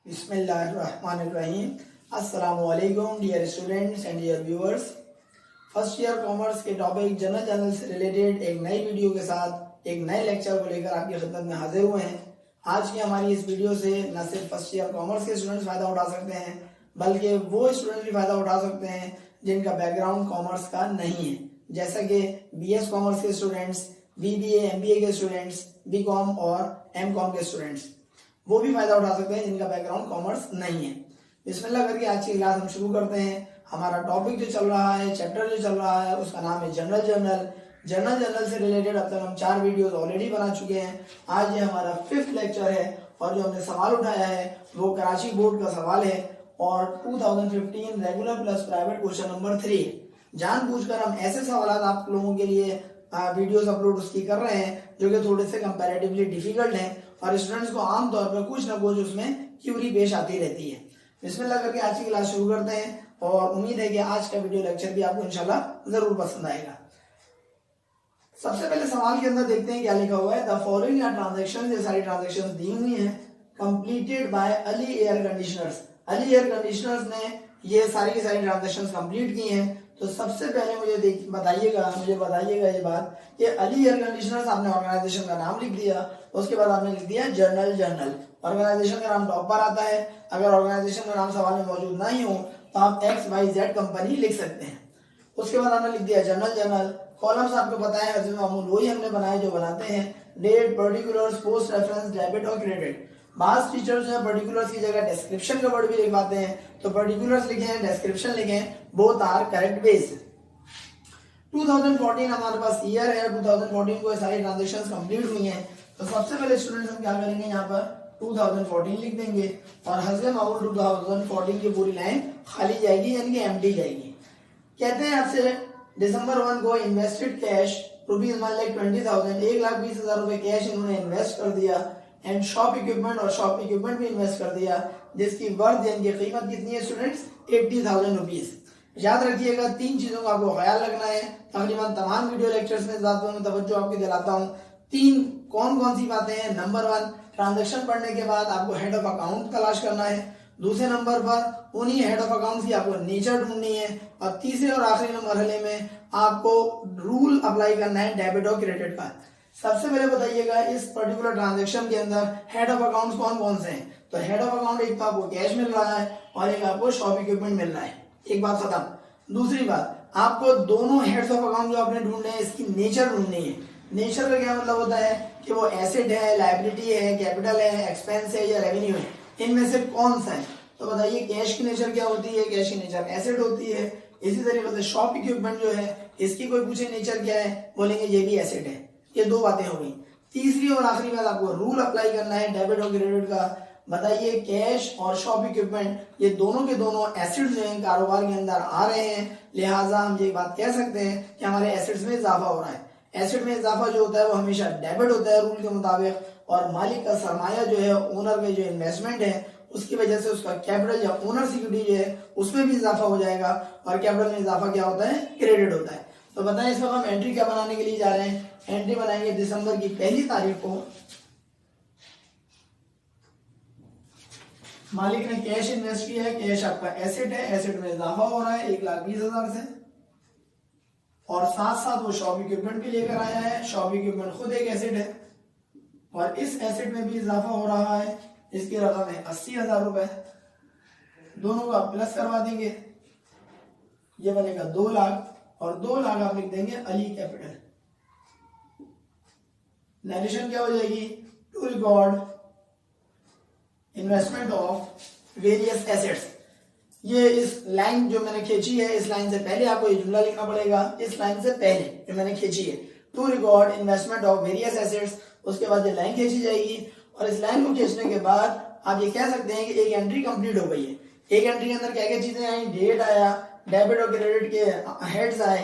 बिस्मिल्लाहिर्रहमानिर्रहीम। अस्सलामुअलैकुम dear students and dear viewers. First year commerce के टॉपिक जनरल जर्नल से रिलेटेड एक नई वीडियो के साथ एक नए लेक्चर को लेकर आपकी खिदमत में हाजिर हुए हैं। आज की हमारी इस वीडियो से न सिर्फ फर्स्ट ईयर कॉमर्स के स्टूडेंट्स फायदा उठा सकते हैं, बल्कि वो स्टूडेंट भी फायदा उठा सकते हैं जिनका बैकग्राउंड कॉमर्स का नहीं है, जैसा कि बीएस कॉमर्स के स्टूडेंट्स, बीबीए एमबीए के स्टूडेंट्स, बीकॉम और एमकॉम के स्टूडेंट्स, वो भी फायदा उठा सकते हैं जिनका बैकग्राउंड कॉमर्स नहीं है। बिस्मिल्लाह करके आज की क्लास हम शुरू करते हैं। हमारा टॉपिक जो चल रहा है, चैप्टर जो चल रहा है, उसका नाम है जनरल जर्नल। जनरल जर्नल से रिलेटेड अब तक हम 4 वीडियोस ऑलरेडी बना चुके हैं। आज ये हमारा 5th लेक्चर है और जो हमने सवाल उठाया है वो कराची बोर्ड का सवाल है और 2015 regular plus private question number 3 है। जानबूझकर हम ऐसे सवाल आप लोगों के लिए वीडियोस अपलोड उसकी कर रहे हैं जो कि थोड़े से कंपैरेटिवली डिफिकल्ट हैं और स्टूडेंट्स को आमतौर पर कुछ ना कुछ उसमें क्यूरी पेश आती रहती है। बिस्मिल्लाह करके आज की क्लास शुरू करते हैं और उम्मीद है कि आज का वीडियो लेक्चर भी आपको इंशाल्लाह जरूर पसंद आएगा। सबसे पहले सवाल के अंदर देखते हैं क्या लिखा हुआ है। द फॉलोइंग आर ट्रांजेक्शन, ये सारी ट्रांजेक्शन दी हुई हैं, completed by Ali air conditioners. Ali air conditioners ने ये सारी की सारी ट्रांजेक्शन कंप्लीट की हैं। तो सबसे पहले मुझे बताइएगा ये बात कि अली एयर कंडीशनर्स, आपने ऑर्गेनाइजेशन का नाम लिख दिया, उसके बाद आपने लिख दिया जनरल जर्नल। ऑर्गेनाइजेशन का नाम टॉप पर आता है। अगर ऑर्गेनाइजेशन का नाम सवाल में मौजूद नहीं हो तो आप XYZ कंपनी लिख सकते हैं। उसके बाद आपने लिख दिया जनरल जर्नल। कॉलम्स आपको पता है हजम मामूल वही हमने बनाए जो बनाते हैं, date, particulars, post reference, debit और क्रेडिट। बास टीचर्स जो है पर्टिकुलर्स की जगह डिस्क्रिप्शन का वर्ड भी लिखवाते हैं, तो पर्टिकुलर्स लिखें, डिस्क्रिप्शन लिखें, बोथ आर करेक्ट बेस। 2014 हमारे पास ईयर है, 2014 को सारी ट्रांजेक्शंस कंप्लीट हुई हैं। तो सबसे पहले स्टूडेंट्स हम क्या करेंगे, यहाँ पर 2014 लिख देंगे और हजम मामूल 2014 की पूरी लाइन खाली जाएगी, यानी कि एम्प्टी जाएगी। कहते हैं आपसे दिसंबर 1 को इन्वेस्टेड कैश ₹1,20,000, 1,20,000 रुपए कैश इन्होंने इन्वेस्ट कर दिया एंड शॉप इक्विपमेंट, और शॉप इक्विपमेंट भी इन्वेस्ट कर दिया जिसकी वर्थ यानी कि कीमत कितनी है स्टूडेंट्स, 80,000 रुपीज। याद रखिएगा 3 चीजों का आपको ख्याल रखना है। तकरीबन तमाम वीडियो लेक्चर्स में ज्यादा तवज्जो आपकी दिलाता हूँ। 3 कौन कौन सी बातें हैं। नंबर 1, ट्रांजेक्शन पढ़ने के बाद आपको हेड ऑफ अकाउंट तलाश करना है। दूसरे नंबर पर उन्हीं हेड ऑफ अकाउंट की आपको नेचर ढूंढनी है और तीसरे और आखिरी मरहले में आपको रूल अप्लाई करना है डेबिट और क्रेडिट का। सबसे पहले बताइएगा इस पर्टिकुलर ट्रांजेक्शन के अंदर हेड ऑफ अकाउंट्स कौन कौन से हैं। तो हेड ऑफ अकाउंट एक तो आपको कैश मिल रहा है और एक आपको शॉप इक्विपमेंट मिल रहा है। एक बात खत्म। दूसरी बात, आपको दोनों हेड्स ऑफ अकाउंट जो आपने ढूंढने हैं इसकी नेचर ढूंढनी है। नेचर का क्या मतलब होता है कि वो एसेट है, लायबिलिटी है, कैपिटल है, एक्सपेंस है या रेवेन्यू है, इनमें से कौन सा है। तो बताइए कैश की नेचर क्या होती है, कैश की नेचर एसेट होती है। इसी तरीके से शॉप इक्विपमेंट जो है इसकी कोई पूछे नेचर क्या है, बोलेंगे ये भी एसेट है। ये 2 बातें हो गई। तीसरी और आखिरी बात, आपको रूल अप्लाई करना है डेबिट और क्रेडिट का। बताइए कैश और शॉप इक्विपमेंट ये दोनों के दोनों एसेट्स जो हैं कारोबार के अंदर आ रहे हैं, लिहाजा हम ये बात कह सकते हैं कि हमारे एसेट्स में इजाफा हो रहा है। एसेट में इजाफा जो होता है वो हमेशा डेबिट होता है रूल के मुताबिक, और मालिक का सरमाया जो है, ओनर के जो इन्वेस्टमेंट है उसकी वजह से उसका कैपिटल या ओनर सिक्योरिटी जो है उसमें भी इजाफा हो जाएगा और कैपिटल में इजाफा क्या होता है, क्रेडिट होता है। तो बताएं इस वक्त हम एंट्री क्या बनाने के लिए जा रहे हैं। एंट्री बनाएंगे दिसंबर की 1 तारीख को। मालिक ने कैश इन्वेस्ट किया है, कैश आपका एसेट है, एसेट में इजाफा हो रहा है 1,20,000 से, और साथ साथ वो शॉप इक्विपमेंट भी लेकर आया है। शॉप इक्विपमेंट खुद एक एसेट है और इस एसेट में भी इजाफा हो रहा है। इसकी रकम है 80,000 रुपए। दोनों का प्लस करवा देंगे, ये बनेगा 2 लाख, और 2 लाख आप लिख देंगे अली कैपिटल। नरेशन क्या हो जाएगी, to record investment of various assets. ये इस लाइन जो मैंने खींची है, इस लाइन से पहले आपको ये जुमला लिखना पड़ेगा। इस लाइन से पहले जो मैंने खींची है, to record investment of various assets, उसके बाद ये लाइन खींची जाएगी और इस लाइन को खींचने के बाद आप ये कह सकते हैं कि एक एंट्री कंप्लीट हो गई है। एक एंट्री के अंदर क्या क्या चीजें आई, डेट आया, डेबिट और क्रेडिट के हेड्स आए,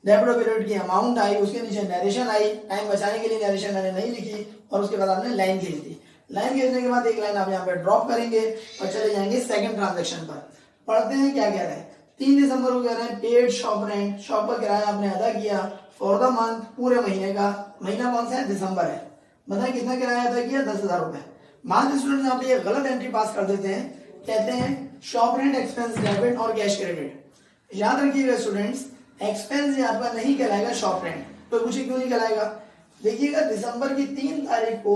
डेबिट और क्रेडिट की अमाउंट आई, उसके नीचे नरेशन आई। टाइम बचाने के लिए नरेशन मैंने नहीं लिखी और उसके बाद आपने लाइन खींच दी। लाइन खींचने के बाद एक लाइन आप यहाँ पे ड्रॉप करेंगे और चले जाएंगे सेकंड ट्रांजेक्शन पर। पढ़ते हैं क्या कह रहे हैं। 3 दिसंबर को कह रहे हैं पेड शॉप रेंट, शॉप पर किराया आपने अदा किया फॉर द मंथ, पूरे महीने का। महीना कौन सा है, दिसंबर है। बताए कितना किराया अदा किया, 10,000 रुपए। बाद स्टूडेंट यहाँ पे गलत एंट्री पास कर देते हैं, कहते हैं शॉप रेंट एक्सपेंस डेबिट और कैश क्रेडिट। याद रखिएगा स्टूडेंट्स, एक्सपेंस यहाँ पर नहीं कहलाएगा शॉप रेंट। तो पूछे क्यों नहीं कहलाएगा? देखिएगा दिसंबर की 3 तारीख को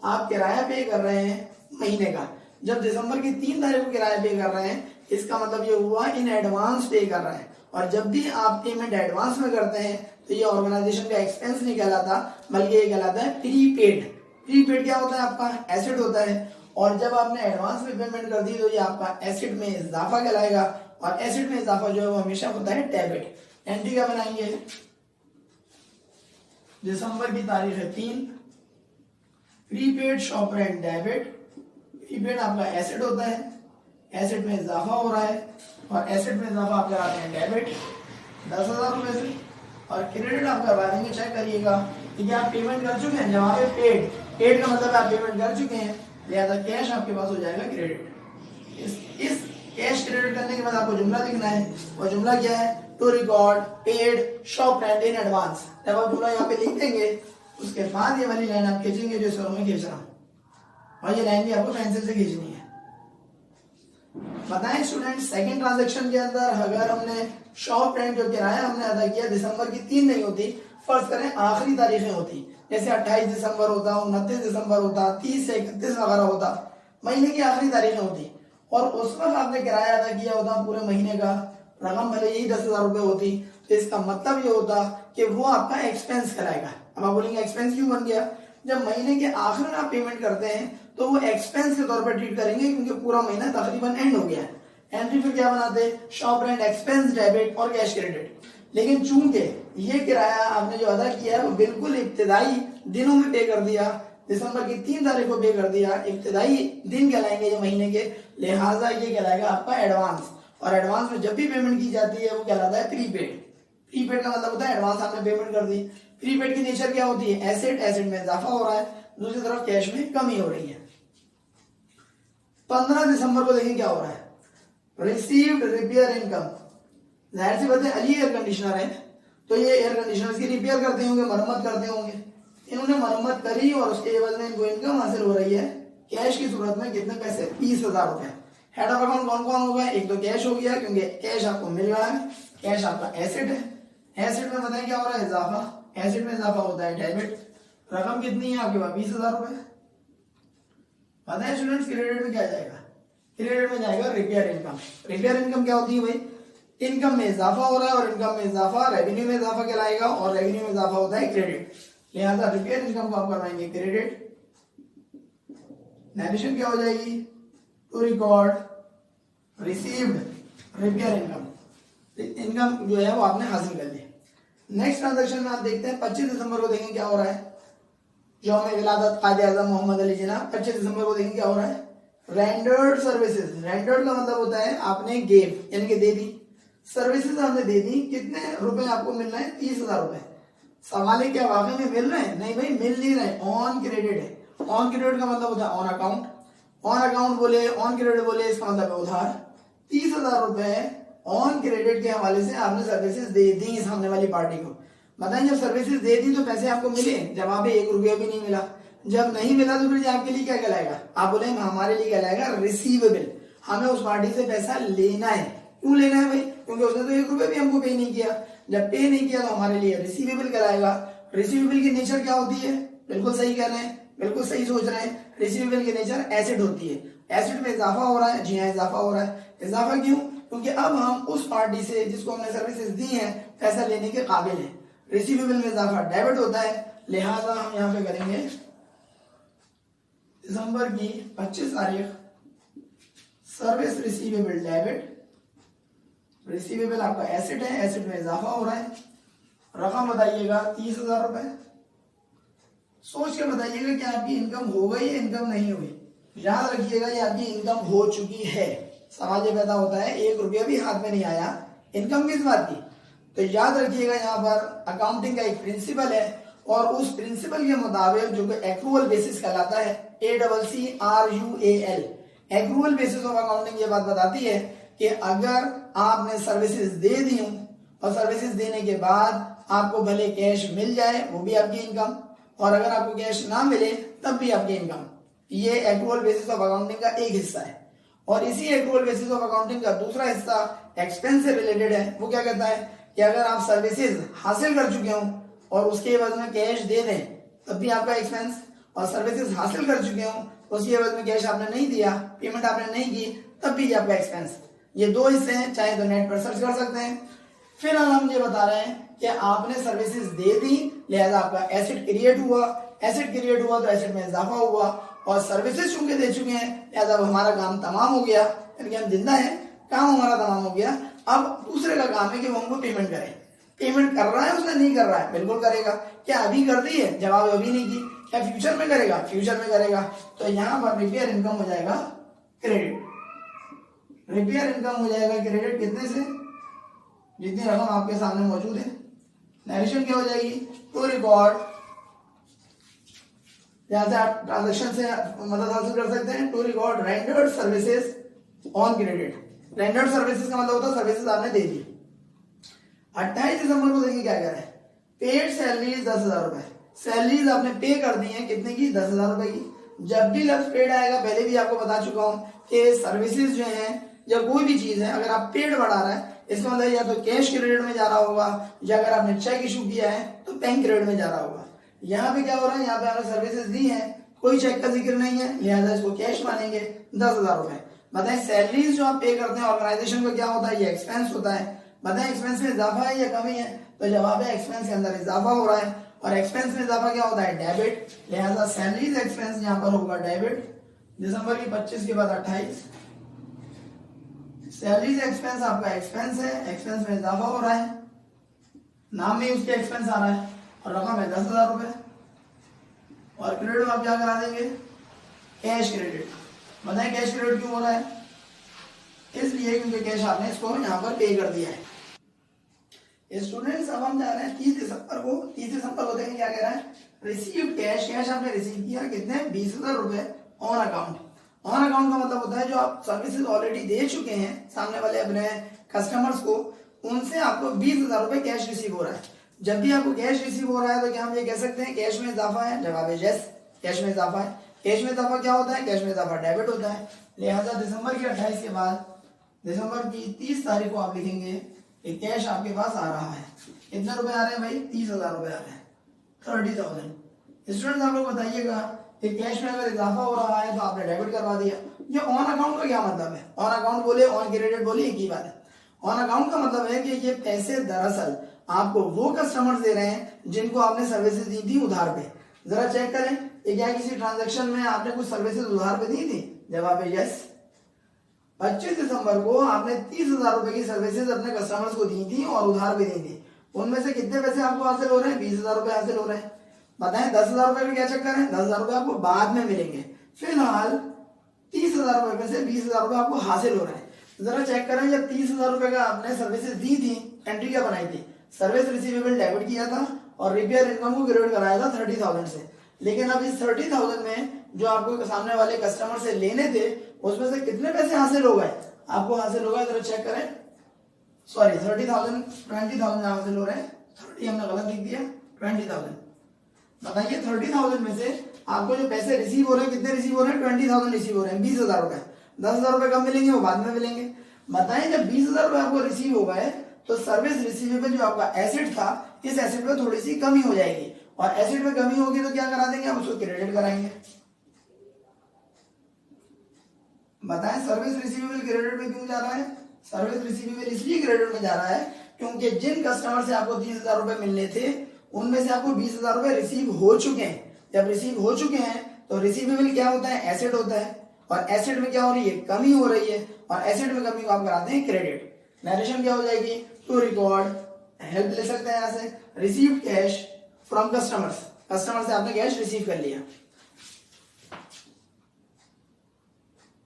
आप किराया पे कर रहे हैं महीने का। जब दिसंबर की 3 तारीख को किराया पे कर रहे हैं, इसका मतलब ये हुआ इन एडवांस पे कर रहे हैं। और जब भी आप पेमेंट एडवांस में करते हैं तो ये ऑर्गेनाइजेशन का एक्सपेंस नहीं कहलाता, बल्कि ये कहलाता है प्रीपेड। प्रीपेड क्या होता है? आपका एसेट होता है। और जब आपने एडवांस में पेमेंट कर दी तो ये आपका एसेट में इजाफा कहलाएगा। और एसेट में इजाफा जो है वो हमेशा होता है डेबिट। एंट्री क्या बनाएंगे? दिसंबर की तारीख है 3, prepaid shop rent debit. Prepaid आपका एसेट होता है, एसेट में इजाफा हो रहा है और एसेट में इजाफा आप कराते हैं डेबिट 10,000 रुपए से। और क्रेडिट आप करवा देंगे, चेक करिएगा कि आप पेमेंट कर चुके हैं। जब पे पेड, पेड का मतलब आप पेमेंट कर चुके हैं, लिहाजा कैश आपके पास हो जाएगा क्रेडिट। इस कैश क्रेडिट करने के बाद आपको जुमला लिखना है। और जुमला क्या है? To record paid shop rent in advance. जब आप जुमला यहाँ पे लिख देंगे उसके बाद ये वाली लाइन आप खींचेंगे जो स्वर में खींच रहा हूं, और ये लाइन भी आपको पेंसिल से खींचनी है। बताएं स्टूडेंट, सेकंड ट्रांजैक्शन के अंदर अगर हमने शॉप रेंट जो किराया हमने अदा किया दिसंबर की 3 नहीं होती, फर्ज करें आखिरी तारीखें होती, जैसे 28 दिसंबर होता, 29 दिसंबर होता, 30 से 31 वगैरह होता, महीने की आखिरी तारीखें होती, और उस वक्त आपने किराया अदा किया होता पूरे महीने का, रकम भले ही 10,000 रुपए होती, तो इसका मतलब ये होता कि वो आपका एक्सपेंस कहलाएगा। अब आप बोलेंगे एक्सपेंस क्यों बन गया? जब महीने के आखिर में आप पेमेंट करते हैं तो वो एक्सपेंस के तौर पर ट्रीट करेंगे, क्योंकि पूरा महीना तकरीबन एंड हो गया है। एंट्री फिर क्या बनाते? शॉप रेंट एक्सपेंस डेबिट और कैश क्रेडिट। लेकिन चूंकि ये किराया आपने जो अदा किया है वो बिल्कुल इब्तिदाई दिनों में पे कर दिया, दिसंबर की 3 तारीख को पे कर दिया, इब्तिदाई दिन कहलाएंगे ये महीने के, लिहाजा ये कहलाएगा आपका एडवांस। और एडवांस में जब भी पेमेंट की जाती है वो कहलाता है प्रीपेड। प्रीपेड का मतलब होता है एडवांस आपने पेमेंट कर दी। प्रीपेड की नेचर क्या होती है? एसेट, एसेट में इजाफा हो रहा है, दूसरी तरफ कैश में कमी हो रही है। 15 दिसंबर को देखें क्या हो रहा है? Received repair income. जाहिर सी बात है, अली एयर कंडीशनर है तो ये एयर कंडीशनर की रिपेयर करते होंगे, मरम्मत करते होंगे। इन्होंने मरम्मत करी और उसके एवज में इनको इनकम हासिल हो रही है कैश की सूरत में। कितने पैसे? 20,000 रुपए। हेड ऑफ अकाउंट कौन कौन होगा? एक तो कैश हो गया, क्योंकि कैश आपको मिल रहा है, कैश आपका एसेट है। एसेट में बताएं क्या हो रहा है? इजाफा। एसेट में इजाफा होता है डेबिट। रकम कितनी है आपके पास? 20,000 रुपए। पता है स्टूडेंट्स, क्रेडिट में क्या जाएगा? क्रेडिट में जाएगा रिपेयर इनकम। रिपेयर इनकम क्या होती है भाई? इनकम में इजाफा हो रहा है और इनकम में इजाफा रेवेन्यू में इजाफा कहलाएगा, और रेवेन्यू में इजाफा होता है क्रेडिट। लिहाजा रिपेयर इनकम को आप करवाएंगे क्रेडिट। नरेशन क्या हो जाएगी? To record received repair income. Income जो है वो आपने हासिल कर ली। नेक्स्ट ट्रांजेक्शन में आप देखते हैं 25 दिसंबर को देखें क्या हो रहा है? यौम विलादत कायदे आज़म मोहम्मद अली जिन्ना। 25 दिसंबर को देखें क्या हो रहा है? Rendered services. रेंडर्ड का मतलब होता है आपने गेव यानी कि दे दी, सर्विसेज आपने दे दी। कितने रुपए आपको मिल रहे हैं? 30,000 रुपए। सवाल है क्या वाकई में मिल रहे हैं? नहीं भाई, मिल नहीं रहे, ऑन क्रेडिट है। ऑन क्रेडिट का मतलब होता है ऑन अकाउंट। ऑन अकाउंट बोले, ऑन क्रेडिट बोले, इसका मतलब है उधार। 30,000 रुपए ऑन क्रेडिट के हवाले से आपने सर्विसेज दे दी सामने वाली पार्टी को। बताएं, जब सर्विसेज दे दी तो पैसे आपको मिले? जवाब है 1 रुपया भी नहीं मिला। जब नहीं मिला तो फिर आपके लिए क्या कहलाएगा? आप बोले हमारे लिए कहलाएगा रिसीवेबल। हमें उस पार्टी से पैसा लेना है। क्यों लेना है भाई? क्योंकि उसने तो 1 रुपया भी हमको पे नहीं किया। जब पे नहीं किया तो हमारे लिए रिसीवेबल कहलाएगा। रिसीवेबल की नेचर क्या होती है? बिल्कुल सही कह रहे हैं, बिल्कुल सही सोच रहे हैं। रिसीवेबल की नेचर एसेट होती है। एसेट में इजाफा हो रहा है। जी हाँ, इजाफा हो रहा है। इजाफा क्यों? क्योंकि अब हम उस पार्टी से जिसको हमने सर्विसेज दी हैं पैसा लेने के काबिल हैं। रिसीवेबल में इजाफा डेबिट होता है, लिहाजा हम यहाँ पे करेंगे दिसंबर की 25 तारीख सर्विस रिसीवेबल डेबिट। रिसीवेबल आपका एसेट है, एसेट में इजाफा हो रहा है। रकम बताइएगा 30,000 रुपए। सोच के बताइएगा कि आपकी इनकम हो गई या इनकम नहीं हुई। याद रखिएगा ये आपकी इनकम हो चुकी है। सवाल ये पैदा होता है 1 रुपया भी हाथ में नहीं आया, इनकम किस बात की? तो याद रखिएगा यहाँ पर अकाउंटिंग का एक प्रिंसिपल है और उस प्रिंसिपल के मुताबिक जो कि एक्रूअल बेसिस कहलाता है, ACCRUAL, accrual basis of accounting ये बात बताती है कि अगर आपने सर्विसेज दे दी हूं और सर्विसेज देने के बाद आपको भले कैश मिल जाए वो भी आपकी इनकम, और अगर आपको कैश ना मिले तब भी आपकी इनकम। ये एक्रूअल बेसिस ऑफ अकाउंटिंग का एक हिस्सा है। और इसी एक्रूअल बेसिस ऑफ अकाउंटिंग का दूसरा हिस्सा एक्सपेंस से रिलेटेड है। वो क्या कहता है कि अगर आप सर्विसेज हासिल कर चुके हो और उसके एवज में कैश दे दें तब भी आपका एक्सपेंस, और सर्विसेज हासिल कर चुके हो उसके एवज में कैश आपने नहीं दिया, पेमेंट आपने नहीं की, तब भी आपका एक्सपेंस। ये दो हिस्से हैं, चाहे तो नेट पर सर्च कर सकते हैं। फिर हम ये बता रहे हैं कि आपने सर्विसेज दे दी, लिहाजा आपका एसेट क्रिएट हुआ, एसेट क्रिएट हुआ तो एसेट में इजाफा हुआ, और सर्विसेज चूंकि दे चुके हैं लिहाजा हमारा काम तमाम हो गया, यानी हम जिंदा हैं, काम हमारा तमाम हो गया। अब दूसरे का काम है कि वो हमको पेमेंट करे। पेमेंट कर रहा है उसने, नहीं कर रहा है, बिल्कुल करेगा। क्या अभी कर दी है? जवाब अभी नहीं की। क्या फ्यूचर में करेगा? फ्यूचर में करेगा। तो यहाँ पर रिपेयर इनकम हो जाएगा क्रेडिट। रिपेयर इनकम हो जाएगा क्रेडिट कितने से? जितनी रकम आपके सामने मौजूद है। नरेशन क्या हो जाएगी? टू रिकॉर्ड, जहां से आप ट्रांजेक्शन से मदद हासिल कर सकते हैं, to record rendered services on credit. Rendered services का मतलब होता है सर्विसेज आपने दे दी। 28 दिसंबर को देखिए क्या कह रहे हैं, पेड सैलरीज 10,000 रुपए। सैलरीज आपने पे कर दी है, कितने की? 10,000 रुपए की। जब भी लफ्ज पेड आएगा, पहले भी आपको बता चुका हूं कि सर्विसेज जो है या कोई भी चीज है, अगर आप पेड बढ़ा रहे हैं इसका मतलब या तो कैश क्रेडिट में जा रहा होगा, या अगर आपने चेक इशू किया है तो बैंक क्रेडिट में जा रहा होगा। यहाँ पे क्या हो रहा है, यहाँ पे आपने सर्विसेज दी है, कोई चेक का जिक्र नहीं है, लिहाजा इसको कैश मानेंगे 10,000 रुपए। बताएं सैलरीज जो आप पे करते हैं ऑर्गेनाइजेशन को क्या होता है? ये एक्सपेंस होता है। बताएं एक्सपेंस में इजाफा है या कमी है? तो जवाब है एक्सपेंस के अंदर इजाफा हो रहा है, और एक्सपेंस में इजाफा क्या होता है? डेबिट। लिहाजा सैलरीज एक्सपेंस यहाँ पर होगा डेबिट। दिसंबर की 25 के बाद 28, सैलरीज एक्सपेंस आपका एक्सपेंस है, एक्सपेंस में इजाफा हो रहा है, नाम में उसके एक्सपेंस आ रहा है, और रकम है 10,000 रुपए। और क्रेडिट आप क्या करा देंगे? Cash credit. बताएं कैश क्रेडिट क्यों हो रहा है? इसलिए क्योंकि कैश आपने इसको यहाँ पर पे कर दिया है। स्टूडेंट्स अब हम जा रहे हैं 30 दिसंबर को। 30 दिसंबर को देखें क्या कह रहा है, रिसीव कैश। कैश आपने रिसीव किया कितने? 20,000 रुपए ऑन अकाउंट। ऑन अकाउंट का मतलब होता है जो आप सर्विसेज ऑलरेडी दे चुके हैं सामने वाले अपने कस्टमर्स को, उनसे आपको 20,000 रुपए कैश रिसीव हो रहा है। जब भी आपको कैश रिसीव हो रहा है तो क्या हम ये कह सकते हैं कैश में इजाफा है? जवाब है यस, कैश में इजाफा है। कैश में इजाफा क्या होता है? कैश में इजाफा डेबिट होता है। लिहाजा दिसंबर की 28 के बाद दिसंबर की 30 तारीख को आप लिखेंगे कि कैश आपके पास आ रहा है। कितने रुपए आ रहे हैं भाई? 30,000 रुपए आ रहे हैं, 30,000। स्टूडेंट्स आप लोग बताइएगा कि कैश में अगर इजाफा हो रहा है तो आपने डेबिट करवा दिया। ये ऑन अकाउंट का क्या मतलब है? ऑन अकाउंट बोले ऑन क्रेडिट बोले एक ही बात है। ऑन अकाउंट का मतलब है कि ये पैसे दरअसल आपको वो कस्टमर दे रहे हैं जिनको आपने सर्विसेज दी थी उधार पे। जरा चेक करें कि क्या किसी ट्रांजैक्शन में आपने कुछ सर्विसेज उधार पे दी थी? जवाब है यस। 25 दिसंबर को आपने 30,000 रुपए की सर्विसेज अपने कस्टमर्स को दी थी और उधार पे दी थी। उनमें से कितने पैसे आपको हासिल हो रहे हैं? 20,000 रुपए हासिल हो रहे हैं। बताएं 10,000 रुपए में क्या चक्कर है? 10,000 रुपए आपको बाद में मिलेंगे। फिलहाल 30,000 रुपए में से 20,000 रुपए आपको हासिल हो रहे हैं। जरा चेक करें, जब 30,000 रुपए का आपने सर्विसेज दी थी, एंट्री क्या बनाई थी? सर्विस रिसीवेबल डेबिट किया था और रिपेयर इनकम को क्रेडिट कराया था 30,000 से। लेकिन अब इस 30,000 में जो आपको सामने वाले कस्टमर से लेने थे उसमें से कितने पैसे हासिल हो गए? आपको हासिल हो गए, जरा चेक करें। सॉरी 30,000, 20,000 हासिल हो रहे हैं। 30 हमने गलत लिख दिया, 20,000। बताइए 30,000 में से आपको जो पैसे रिसीव हो रहे हैं कितने रिसीव हो रहे हैं? 20,000 रिसीव हो रहे हैं, 20,000 रुपए। 10,000 रुपए कब मिलेंगे? वो बाद में मिलेंगे। बताएं जब 20,000 रुपए आपको रिसीव हो गए तो सर्विस रिसीवेबल जो आपका एसेट था, इस एसेट में थोड़ी सी कमी हो जाएगी, और एसेट में कमी होगी तो क्या करा देंगे? हम उसको क्रेडिट कराएंगे। बताएं सर्विस रिसीवेबल क्रेडिट में क्यों जा रहा है? सर्विस रिसीवेबल इसलिए क्रेडिट में जा रहा है क्योंकि जिन कस्टमर से आपको 30,000 रुपए मिलने थे उनमें से आपको 20,000 रुपए रिसीव हो चुके हैं। जब रिसीव हो चुके हैं तो रिसीवेबल क्या होता है? एसेट होता है, और एसेट में क्या हो रही है? कमी हो रही है, और एसेट में कमी को आप कराते हैं क्रेडिट। नरेशन क्या हो जाएगी? टू रिकॉर्ड, हेल्प ले सकते हैं यहाँ से, receive cash from customers. Customer से आपने कैश रिसीव कर लिया।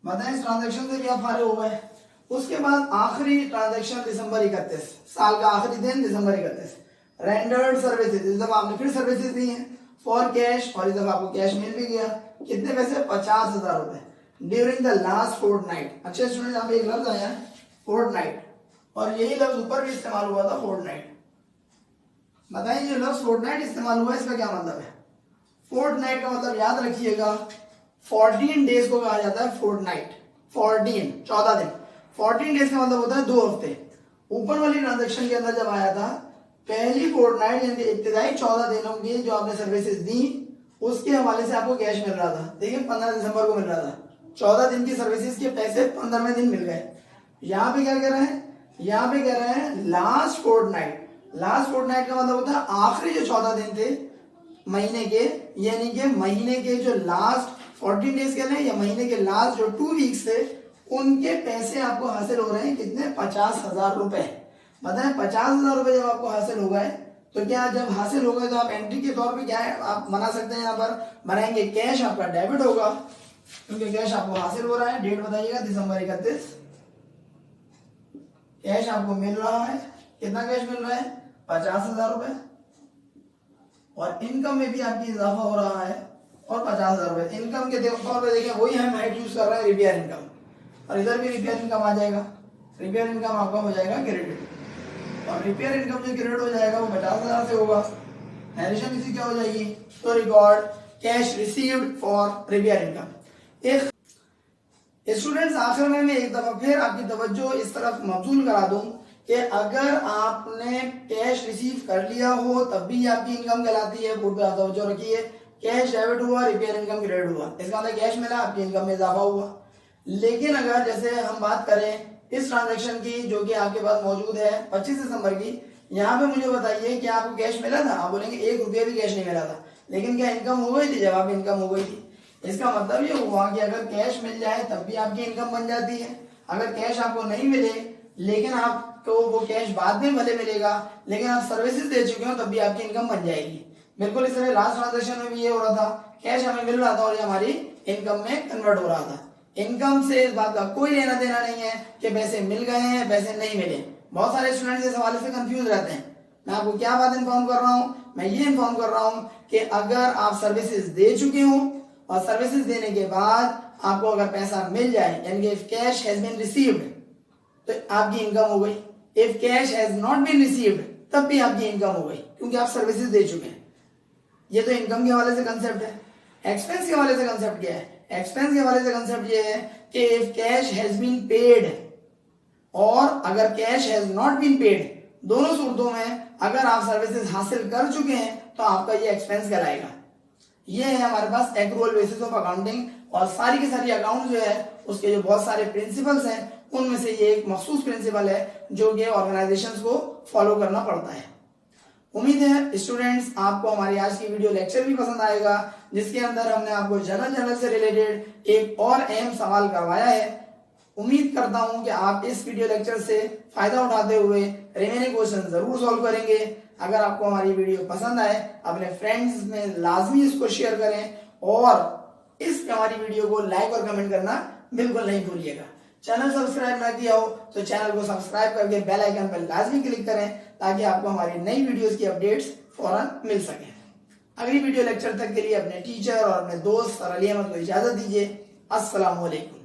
बताएं इस ट्रांजेक्शन से क्या फायदे हो गए? उसके बाद आखिरी ट्रांजेक्शन दिसंबर 31, साल का आखिरी दिन दिसंबर 31, रेंडर्ड सर्विसेज। इस दफा आपने फिर सर्विसेज दी है फॉर कैश, और इस दफा आपको कैश मिल भी गया। कितने पैसे? 50,000 रुपए ड्यूरिंग द लास्ट फोर्टनाइट। अच्छे स्टूडेंट, यहाँ पे एक लफ्ज आया फोर्टनाइट, और यही लफ्ज ऊपर भी इस्तेमाल हुआ था फोर्टनाइट। बताइए जो लफ्ज फोर्टनाइट इस्तेमाल हुआ है इसका क्या मतलब है? फोर्टनाइट का मतलब याद रखिएगा 14 डेज को कहा जाता है फोर्टनाइट। 14 दिन। 14 डेज का मतलब होता है 2 हफ्ते। ऊपर वाली ट्रांजेक्शन के अंदर जब आया था, पहली फोर्टनाइट यानी इब्तिदाई 14 दिनों की जो आपने सर्विसेज दी, उसके हवाले से आपको कैश मिल रहा था। देखिए 15 दिसंबर को मिल रहा था। 14 दिन की सर्विसेज के पैसे 15वें दिन मिल गए। यहाँ पे क्या कह रहे हैं, यहाँ पे कह रहे हैं लास्ट फोर्टनाइट। लास्ट फोर्टनाइट का मतलब होता है आखिरी जो 14 दिन थे महीने के, यानी कि महीने के जो लास्ट 14 डेज के लिए या महीने के लास्ट जो 2 वीक्स थे, उनके पैसे आपको हासिल हो रहे हैं कितने, 50,000 रुपए। बताएं 50,000 रुपए जब आपको हासिल हो गए, तो क्या जब हासिल हो गए तो आप एंट्री के तौर पे क्या है आप बना सकते हैं, यहाँ पर बनाएंगे कैश आपका डेबिट होगा, क्योंकि कैश आपको हासिल हो रहा है। डेट बताइएगा दिसंबर 31। कैश आपको मिल रहा है, कितना कैश मिल रहा है, 50,000 रुपए। और इनकम में भी आपकी इजाफा हो रहा है और 50,000 रुपए। इनकम के तौर पे देखें वही हम हेड यूज कर रहे हैं, रिपेयर इनकम, और इधर भी रिपेयर इनकम आ जाएगा। रिपेयर इनकम आपका हो जाएगा क्रेडिट, और रिपेयर इनकम जो क्रेडिट हो जाएगा वो 50,000 से होगा। एडिशन इसी क्या हो जाएगी, तो record cash received for repair income. एक स्टूडेंट्स आखिर में मैं एक दफा फिर आपकी तवज्जो इस तरफ मबजूल करा दूं कि अगर आपने कैश रिसीव कर लिया हो तब भी आपकी इनकम कहलाती है। बोर्ड पे आप तवज्जो रखिए, कैश डेबिट हुआ, रिपेयर इनकम क्रेडिट हुआ, इसका मतलब कैश मिला, आपकी इनकम में इजाफा हुआ। लेकिन अगर जैसे हम बात करें इस ट्रांजैक्शन की जो कि आपके पास मौजूद है 25 दिसंबर की, यहाँ पे मुझे बताइए कि आपको कैश मिला था। आप बोलेंगे 1 रुपया भी कैश नहीं मिला था, लेकिन क्या इनकम हो गई थी, जवाब इनकम हो गई थी। इसका मतलब ये हुआ कि अगर कैश मिल जाए तब भी आपकी इनकम बन जाती है। अगर कैश आपको नहीं मिले लेकिन आपको वो कैश बाद में भले मिलेगा, लेकिन आप सर्विसेज दे चुके हो तब भी आपकी इनकम बन जाएगी। बिल्कुल इस तरह लास्ट ट्रांजेक्शन में भी ये हो रहा था, कैश हमें मिल रहा था और ये हमारी इनकम में कन्वर्ट हो रहा था। इनकम से इस बात का कोई लेना देना नहीं है कि पैसे मिल गए हैं पैसे नहीं मिले। बहुत सारे स्टूडेंट्स इस हवाले से कंफ्यूज रहते हैं। मैं आपको क्या बात इन्फॉर्म कर रहा हूँ, मैं ये इन्फॉर्म कर रहा हूँ कि अगर आप सर्विसेज दे चुके हो और सर्विसेज देने के बाद आपको अगर पैसा मिल जाए, यानी कि if cash has been received, तो आपकी इनकम हो गई। If cash has not been received, तब भी आपकी इनकम हो गई, क्योंकि आप सर्विसेज दे चुके हैं। ये तो इनकम के हवाले से कंसेप्ट है। एक्सपेंस के हवाले से कंसेप्ट क्या है, एक्सपेंस के हवाले से कंसेप्ट ये है कि if cash has been paid और अगर cash has not been paid, दोनों सूरतों में अगर आप सर्विसेज हासिल कर चुके हैं तो आपका ये एक्सपेंस कहलाएगा। ये है हमारे पास एक्रूअल बेसिस ऑफ अकाउंटिंग, और सारी की सारी अकाउंट जो है उसके जो बहुत सारे प्रिंसिपल्स हैं उनमें से ये एक मखसूस प्रिंसिपल है जो कि ऑर्गेनाइजेशंस को फॉलो करना पड़ता है। उम्मीद है स्टूडेंट्स आपको हमारी आज की वीडियो लेक्चर भी पसंद आएगा, जिसके अंदर हमने आपको जनरल से रिलेटेड एक और अहम सवाल करवाया है। उम्मीद करता हूं कि आप इस वीडियो लेक्चर से फायदा उठाते हुए रिमेनिंग क्वेश्चन जरूर सॉल्व करेंगे। अगर आपको हमारी वीडियो पसंद आए अपने फ्रेंड्स में लाजमी इसको शेयर करें, और इस हमारी वीडियो को लाइक और कमेंट करना बिल्कुल नहीं भूलिएगा। चैनल सब्सक्राइब ना किया हो तो चैनल को सब्सक्राइब करके बेल आइकन पर लाजमी क्लिक करें, ताकि आपको हमारी नई वीडियोस की अपडेट्स फौरन मिल सके। अगली वीडियो लेक्चर तक के लिए अपने टीचर और अपने दोस्त सर अली अहमद को इजाजत दीजिए। अस्सलाम वालेकुम।